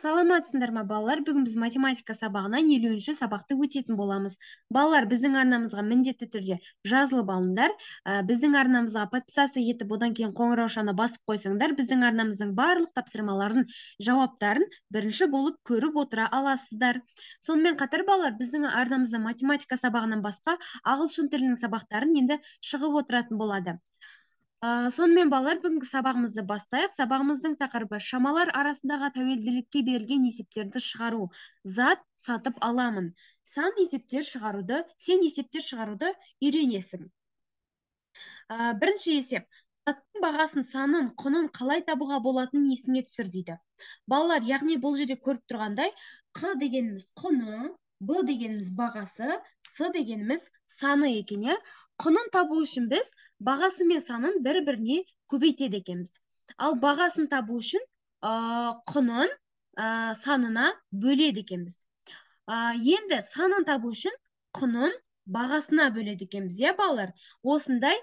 Саламатсыздар ма, балалар? Бүгін біз математика сабағынан 50-ші сабақты өтетін боламыз. Балалар, біздің арнамызға міндетті түрде жазылып алыңдар. Біздің арнамызға подписаться етіп, одан кейін қоңыраушаны басып қойсаңдар, біздің арнамыздың барлық тапсырмаларын, жауаптарын бірінші болып көріп отыра аласыздар. Сонымен қатар, балалар, біздің арнамызда математика сабағынан басқа ағылшын тілінің сабақтарын енді шығып отыратын болады. Сонымен балалар, бүгінгі сабағымызды бастайық. Сабағымыздың тақырыбы шамалар арасындағы тәуелділікке берілген есептерді шығару. Зат сатып аламын. Сен есептер шығаруды үйренесің. Бірінші есеп. Заттың бағасын, санын, құнын қалай табуға болатынын есіңе түсір дейді. Балалар, яғни бұл жерде көріп тұрғандай, Q дегеніміз құны, B дегеніміз бағасы, S дегеніміз саны екен, иә? Құнын табу үшін біз бағасы мен санын бір-біріне көбейтеді екенбіз. Ал бағасын табу үшін құнын санына бөледі екенбіз. Енді санын табу үшін құнын бағасына бөледі екенбіз, иә, балалар? Осындай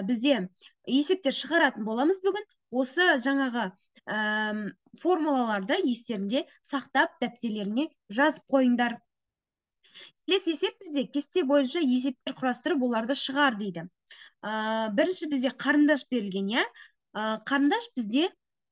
бізде есептер шығаратын боламыз бүгін. Осы жаңағы формулаларды естерінде сақтап, дәптерлеріне жазып қойыңдар. Келесі есеп бізде кесте бойынша есептер құрастырып оларды шығар дейді. Бірінші бізде қарындаш берілген, иә? Қарындаш бізде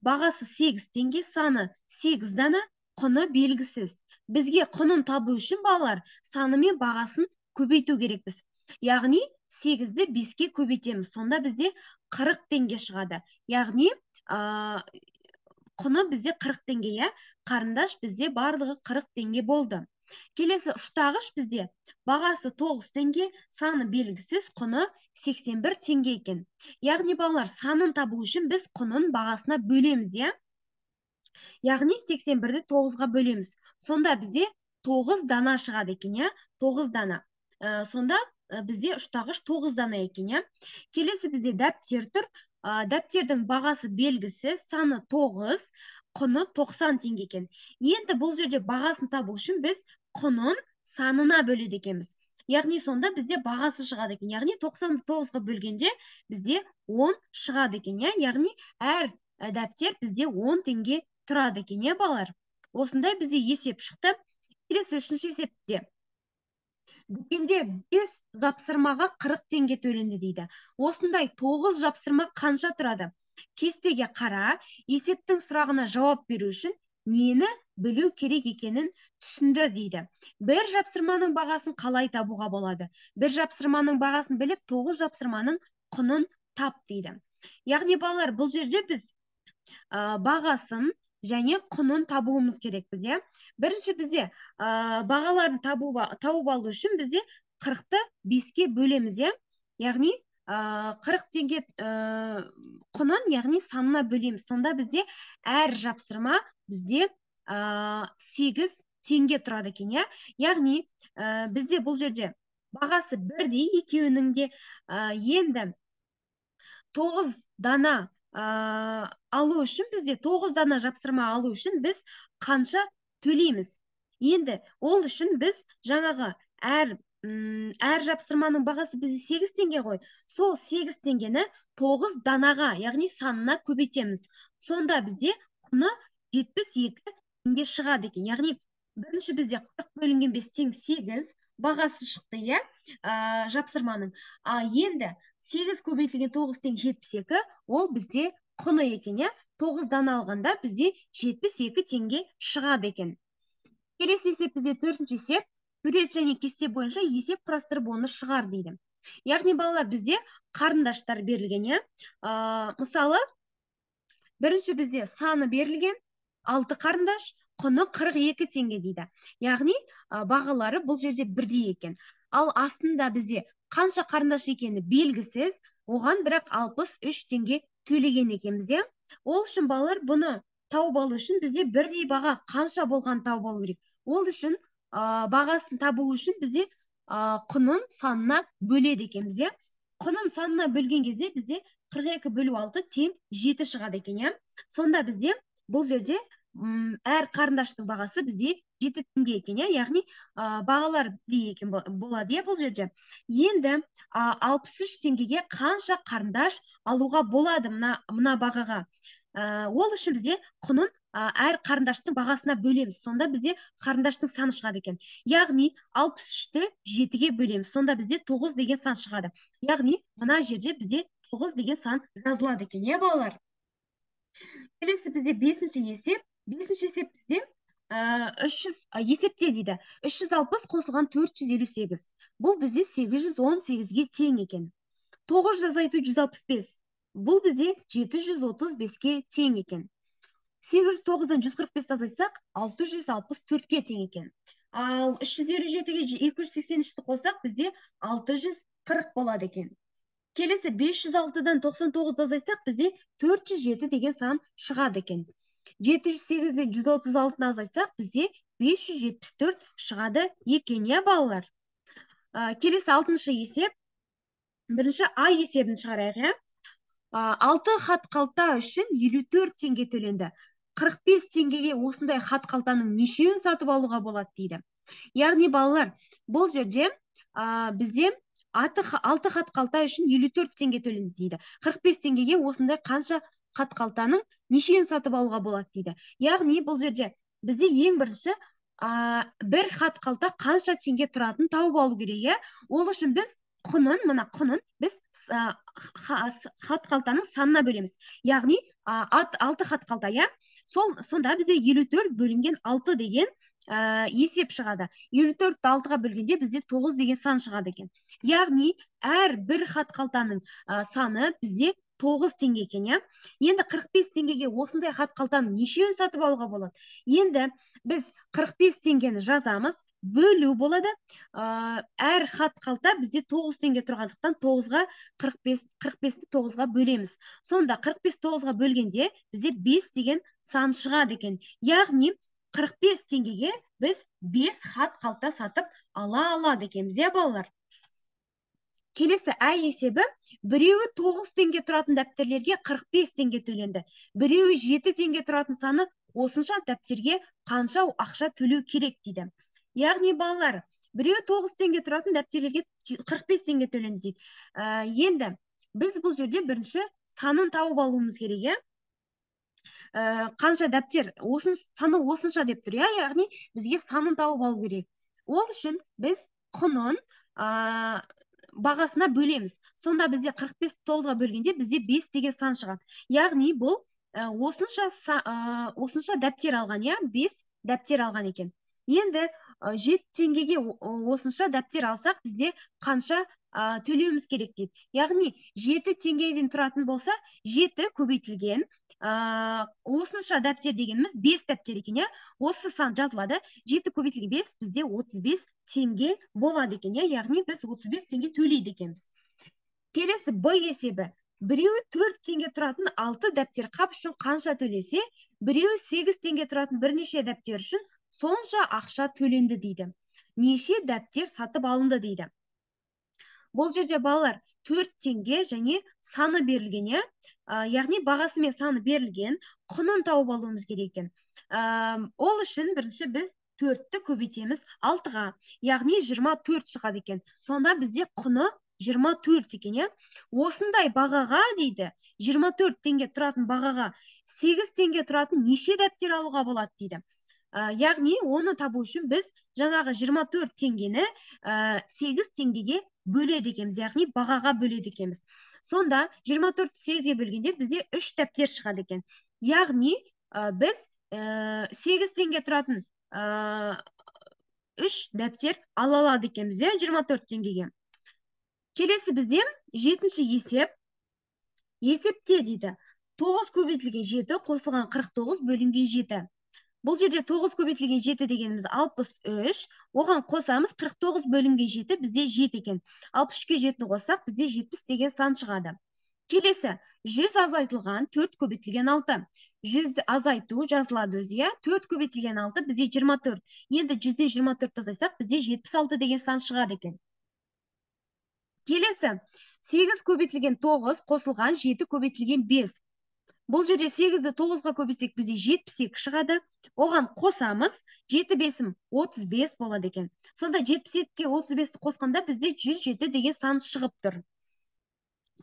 бағасы 8 теңге, саны 8 дана, құны белгісіз. Бізге құнын табу үшін балалар саны мен бағасын көбейту керекпіз. Яғни 8-ді 5-ке көбейтеміз. Сонда бізде 40 теңге шығады. Яғни құны бізде 40 теңге, иә? Қарындаш бізде барлығы 40 теңге болды. Келесі ұштағыш бізде бағасы 9 теңге, саны белгісіз, құны 81 теңге екен. Яғни балалар, санын табу үшін біз құнын бағасына бөлеміз, иә? Яғни 81-ді 9-ға бөлеміз. Сонда бізде 9 дана шығады екен, иә? 9 дана. Сонда бізде ұштағыш 9 дана екен, иә? Келесі бізде дәптер тұр. Дәптердің бағасы белгісіз, саны 9, құны 90 теңге екен. Енді бұл жерде бағасын табу үшін біз құнын санына бөледі екенбіз. Яғни сонда бізде бағасы шығады екен. Яғни 90-ды 9-ға бөлгенде бізде 10 шығады екен. Яғни әр дәптер бізде 10 теңге тұрады екен, балалар. Осындай бізде есеп шықты. Келесі үшінші есепте. Дүкенде 5 жапсырмаға 40 теңге төленді дейді. Осындай 9 жапсырма қанша тұрады? Кестеге қара, есептің сұрағына жауап беру үшін нені білу керек екенін түсінді дейді. Бір жапсырманың бағасын қалай табуға болады? Бір жапсырманың бағасын біліп, 9 жапсырманың құнын тап дейді. Яғни балалар, бұл жерде біз бағасын және құнын табуымыз керекпіз, иә? Бірінші бізде бағаларын тауып алу үшін бізде 40-ты 5-ке бөлеміз, иә? Яғни 40 теңге құнын, яғни санына бөлеміз. Сонда бізде әр жапсырма бізде 8 теңге тұрады екен, иә? Яғни бізде бұл жерде бағасы бірдей, екеуінің де енді 9 дана алу үшін бізде 9 дана жапсырма алу үшін біз қанша төлейміз? Енді ол үшін біз жаңағы әр жапсырманың бағасы бізде 8 теңге ғой. Сол 8 теңгені 9 данаға, яғни санына көбейтеміз. Сонда бізде құны 72 теңге шығады екен. Яғни бірінші бізде 40 бөлінген 5 тең 8 бағасы шықты, иә, жапсырманың. Енді 8 көбейтілген 9 тең 72, ол бізде құны екен, иә? 9 дана алғанда бізде 72 теңге шығады екен. Келесі есеп бізде 4-ші есеп. Сурет және кесте бойынша есеп құрастырып оны шығар дейді. Яғни балалар, бізде қарындаштар берілген, иә? Мысалы, бірінші бізде саны берілген 6 қарындаш, құны 42 теңге дейді. Яғни бағалары бұл жерде бірдей екен. Ал астында бізде қанша қарындаш екені белгісіз, оған бірақ 63 теңге төлеген екенбіз, иә? Ол үшін балалар, бұны тауып алу үшін бізде бірдей баға қанша болған тауып алу керек. Ол үшін бағасын табу үшін бізде құнын санына бөледі екенбіз, иә? Құнын санына бөлген кезде бізде 42 бөлу 6 тең 7 шығады екен, иә? Сонда бізде бұл жерде әр қарындаштың бағасы бізде 7 теңге екен, яғни бағалар бірдей екен болады, бұл жерде. Енді 63 теңгеге қанша қарындаш алуға болады мына бағаға? Ол үшін бізде құнын әр қарындаштың бағасына бөлеміз. Сонда бізде қарындаштың саны шығады екен. Яғни 63-ті 7-ге бөлеміз. Сонда бізде 9 деген сан шығады. Яғни мына жерде бізде 9 деген сан жазылады екен, иә балалар? Келесі бізде 5-ші есеп. 5-ші есеп бізде 300 есепте дейді. 360 қосылған 458. Бұл бізде 818-ге тең екен. 900 азайту 165. Бұл бізде 735-ке тең екен. 809-дан 145 азайтсақ 664-ке тең екен. Ал 357-ге 283-ті қосақ бізде 640 болады екен. Келесі 506-дан 99 азайтсақ бізде 407 деген сан шығады екен. 708-ден 136-ны азайтсақ бізде 574 шығады екен, иә балалар? Келесі 6-шы есеп. Бірінші А есебін шығарайық, иә? 6 хат қалта үшін 54 теңге төленді. 45 теңгеге осындай хат қалтаның нешеуін сатып алуға болады дейді. Яғни балалар, бұл жерде бізде 6 хат қалта үшін 54 теңге төленді дейді. 45 теңгеге осындай қанша хат қалтаның нешеуін сатып алуға болады дейді. Яғни бұл жерде бізде ең бірінші бір хат қалта қанша теңге тұратын тауып алу керек. Ол үшін біз мына құнын біз хат қалтаның санына бөлеміз. Яғни 6 хат қалта, иә? Сонда бізде 54 бөлінген 6 деген есеп шығады. 54-ті 6-ға бөлгенде бізде 9 деген сан шығады екен. Яғни әр бір хат қалтаның саны бізде 9 теңге екен, иә? Енді 45 теңгеге осындай хат қалтаның нешеуін сатып алуға болады? Енді біз 45 теңгені жазамыз, бөлу болады. Әр хат қалта бізде 9 теңге тұрғандықтан 9-ға 45-ті 9-ға бөлеміз. Сонда 45 9-ға бөлгенде бізде 5 деген сан шығады екен. Яғни 45 теңгеге біз 5 хат қалта сатып алады екенбіз, иә балалар? Келесі А есебі, біреуі 9 теңге тұратын дәптерлерге 45 теңге төленді. Біреуі 7 теңге тұратын саны осынша дәптерге қанша ақша төлеу керек дейді. Яғни балалар, біреуі 9 теңге тұратын дәптерлерге 45 теңге төленді дейді. Енді біз бұл жерде бірінші санын тауып алуымыз керек, қанша дәптер, саны осынша деп тұр, яғни бізге санын тауып алу керек. Ол үшін біз құнын бағасына бөлеміз. Сонда бізде 45 9-ға бөлгенде бізде 5 деген сан шығады. Яғни бұл осынша дәптер алған, 5 дәптер алған екен. Енді 7 теңгеге осынша дәптер алсақ, бізде қанша төлеуіміз керек дейді. Яғни 7 теңгеден тұратын болса, 7 көбейтілген осынша дәптер дегеніміз 5 дәптер екен, осы сан жазылады. 7 көбейтілген 5 бізде 35 теңге болады екен, яғни біз 35 теңге төлейді екенбіз. Келесі Б есебі. Біреуі 4 теңге тұратын 6 дәптер қап үшін қанша төлесе, біреуі 8 теңге тұратын бірнеше дәптер үшін сонша ақша төленді дейді. Неше дәптер сатып алынды дейді. Бұл жерде балалар 4 теңге және саны берілген, яғни бағасы мен саны берілген, құнын тауып алуымыз керек екен. Ол үшін бірінші біз 4-ті көбейтеміз 6-ға, яғни 24 шығады екен. Сонда бізде құны 24 екен, осындай бағаға дейді, 24 теңге тұратын бағаға 8 теңге тұратын неше дәптер алуға болады дейді. Яғни оны табу үшін біз жаңағы 24 теңгені 8 теңгеге бөледі екенбіз, яғни бағаға бөледі екенбіз. Сонда 24 8-ге бөлгенде бізде 3 дәптер шығады екен. Яғни біз 8 теңге тұратын 3 дәптер ала алады екенбіз, 24 теңгеге. Келесі бізде 7-ші есеп. Есепте дейді, 9 көбейтілген 7 қосылған 49 бөлінген 7. Бұл жерде 9 көбейтілген 7 дегеніміз 63, оған қосамыз 49 бөлінген 7 бізде 7 екен. 63-ке 7-ні қоссақ бізде 70 деген сан шығады. Келесі 100 азайтылған 4 көбейтілген 6. 100 азайту жазылады өзі, 4 көбейтілген 6 бізде 24. Енді 100-ден 24 азайтсақ бізде 76 деген сан шығады екен. Келесі 8 көбейтілген 9 қосылған 7 көбейтілген 5. Бұл жерде 8-ді 9-ға көбейтсек бізде 72 шығады. Оған қосамыз 7 5-ім 35 болады екен. Сонда 72-ке 35-ті қосқанда бізде 107 деген сан шығып тұр.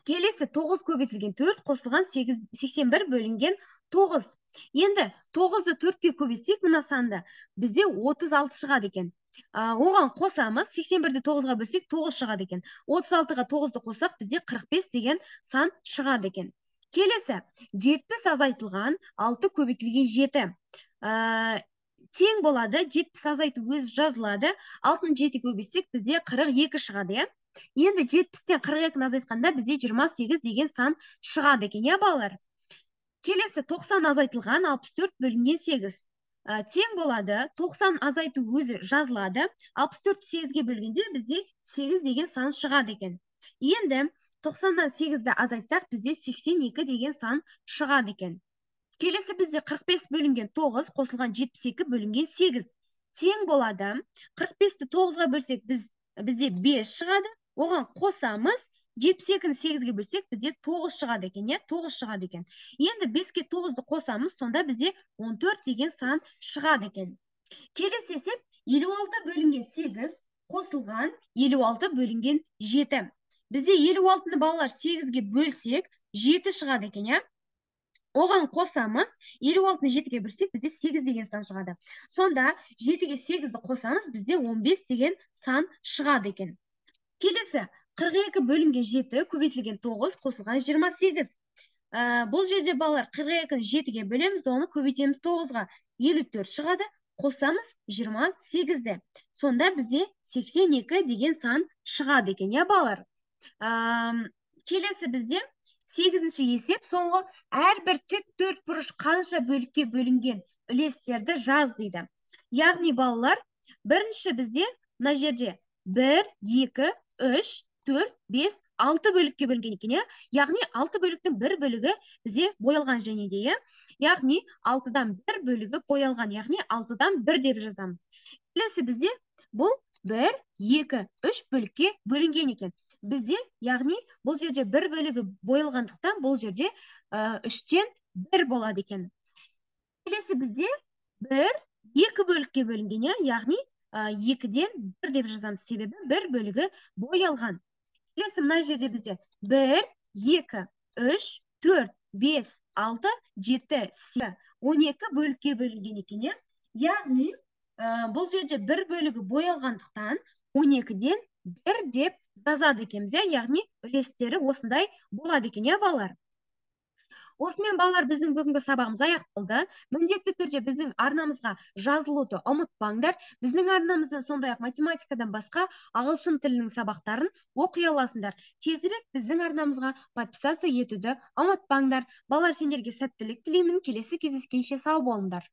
Келесі 9 көбейтілген 4 қосылған 81 бөлінген 9. Енді 9-ды 4-ке көбейтсек, мына санды бізде 36 шығады екен. Оған қосамыз, 81-ді 9-ға бөлсек 9 шығады екен. 36-ға 9-ды қосақ, бізде 45 деген сан шығады екен. Келесі, 70 азайтылған 6 көбейтілген 7. Тең болады, 70 азайту өзі жазылады. 6-ны 7 көбейтсек, бізде 42 шығады. Енді 70-тен 42-ні азайтқанда бізде 28 деген сан шығады екен, балалар. Келесі 90 азайтылған 64 бөлінген 8. Тең болады, 90 азайту өзі жазылады. 64 8-ге бөлгенде бізде 8 деген сан шығады екен. Енді 90-дан 8-ді азайтсақ, бізде 82 деген сан шығады екен. Келесі бізде 45 бөлінген 9 қосылған 72 бөлінген 8. Тең болады, 45-ті 9-ға бөлсек, бізде 5 шығады. Оған қосамыз, 72-ні 8-ге бөлсек, бізде 9 шығады екен, 9 шығады екен. Енді 5-ке 9-ды қосамыз, сонда бізде 14 деген сан шығады екен. Келесі есеп 56 бөлінген 8 қосылған 56 бөлінген 7. Бізде 56-ны балалар 8-ге бөлсек, 7 шығады екен, Оған қосамыз, 56-ны 7-ге бөлсек, бізде 8 деген сан шығады. Сонда 7-ге 8-ді қосамыз, бізде 15 деген сан шығады екен. Келесі, 42 бөлінген 7 көбейтілген 9 қосылған 28. Бұл жерде балалар 42-ні 7-ге бөлеміз, оны көбейтеміз 9-ға. 54 шығады, қосамыз 28-ді. Сонда бізде 82 деген сан шығады екен, балалар. Келесі бізде 8-ші есеп, соңғы әрбір тік төртбұрыш қанша бөлікке бөлінген үлестерді жаз дейді. Яғни балалар, бірінші бізде мына жерде 1, 2, 3, 4, 5, 6 бөлікке бөлінген екен, Яғни 6 бөліктің бір бөлігі бізде боялған және де, Яғни 6-дан 1 бөлігі боялған, яғни 6-дан 1 деп жазамыз. Келесі бізде бұл 1, 2, 3 бөлікке бөлінген екен. Бізде, яғни бұл жерде 1 бөлігі боялғандықтан, бұл жерде 3-тен 1 болады екен. Келесі бізде 1, 2 бөлікке бөлінген, яғни 2-ден 1 деп жазамыз, себебі 1 бөлігі боялған. Келесі мына жерде бізде 1, 2, 3, 4, 5, 6, 7, 8, 12 бөлікке бөлінген екен. Яғни бұл жерде 1 бөлігі боялғандықтан 12-ден 1 деп жазады екенбіз, яғни үлестері осындай болады екен, балалар. Осымен балалар, біздің бүгінгі сабағымыз аяқталды. Міндетті түрде біздің арнамызға жазылуды ұмытпаңдар. Біздің арнамызда сондай-ақ математикадан басқа ағылшын тілінің сабақтарын оқи аласыңдар. Тезірек біздің арнамызға подписаться етуді ұмытпаңдар. Балалар, сендерге сәттілік тілеймін. Келесі кездескенше сау болыңдар.